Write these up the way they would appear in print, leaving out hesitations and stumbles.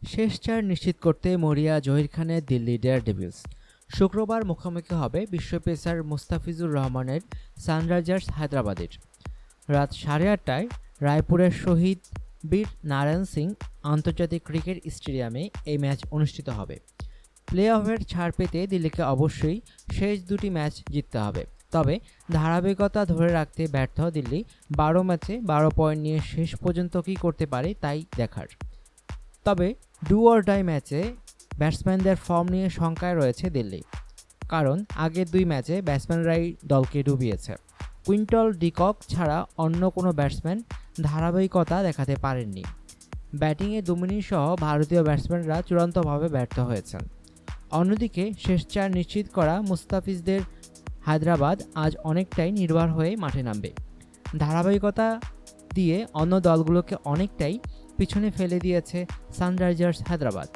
শেষ চার নিশ্চিত করতে মরিয়া জহির খানের দিল্লি ডেয়ারডেভিলস। শুক্রবার মুখোমুখি হবে বিশ্ব পেসার মুস্তাফিজুর রহমানের সানরাইজার্স হায়দ্রাবাদের। রাত 8:30টায় রায়পুরের শহীদ বীর নারায়ণ সিং আন্তর্জাতিক ক্রিকেট স্টেডিয়ামে এই ম্যাচ অনুষ্ঠিত হবে। প্লে অফের ছাড় পেতে দিল্লিকে অবশ্যই শেষ দুটি ম্যাচ জিততে হবে। তবে ধারাবাহিকতা ধরে রাখতে ব্যর্থ দিল্লি 12 ম্যাচে 12 পয়েন্ট নিয়ে শেষ পর্যন্ত কী করতে পারে তাই দেখার। তবে ডু অর ডাই ম্যাচে ব্যাটসম্যানদের ফর্ম নিয়ে শঙ্কায় রয়েছে দিল্লি, কারণ আগের দুই ম্যাচে ব্যাটসম্যানরাই দলকে ডুবিয়েছে। কুইন্টন ডিকক ছাড়া অন্য কোনো ব্যাটসম্যান ধারাবাহিকতা দেখাতে পারেননি। ব্যাটিংয়ে দুমিনি সহ ভারতীয় ব্যাটসম্যানরা চূড়ান্তভাবে ব্যর্থ হয়েছেন। অন্যদিকে শেষ চার নিশ্চিত করা মুস্তাফিজদের হায়দ্রাবাদ আজ অনেকটাই নির্ভর হয়ে মাঠে নামবে। ধারাবাহিকতা দিয়ে অন্য দলগুলোকে অনেকটাই পিছনে ফেলে দিয়েছে সানরাইজার্স হায়দ্রাবাদ।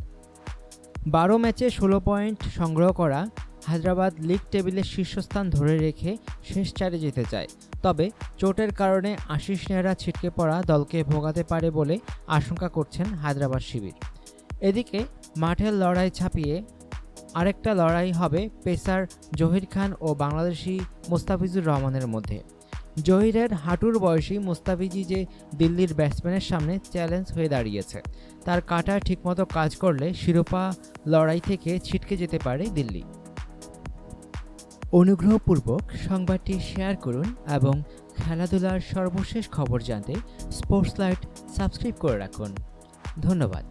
12 ম্যাচে 16 পয়েন্ট সংগ্রহ করা হায়দ্রাবাদ লিগ টেবিলের শীর্ষস্থান ধরে রেখে শেষ চারে যেতে চায়। তবে চোটের কারণে আশিস নেহরা ছিটকে পড়া দলকে ভোগাতে পারে বলে আশঙ্কা করছেন হায়দ্রাবাদ শিবির। এদিকে মাঠের লড়াই ছাপিয়ে আরেকটা লড়াই হবে পেসার জহির খান ও বাংলাদেশি মুস্তাফিজুর রহমানের মধ্যে। জহিরের হাঁটুর বয়সী মুস্তাফিজি যে দিল্লির ব্যাটসম্যানের সামনে চ্যালেঞ্জ হয়ে দাঁড়িয়েছে। তার কাটা ঠিকমতো কাজ করলে শিরোপা লড়াই থেকে ছিটকে যেতে পারে দিল্লি। অনুগ্রহপূর্বক সংবাদটি শেয়ার করুন এবং খেলাধুলার সর্বশেষ খবর জানতে স্পোর্টস লাইট সাবস্ক্রাইব করে রাখুন। ধন্যবাদ।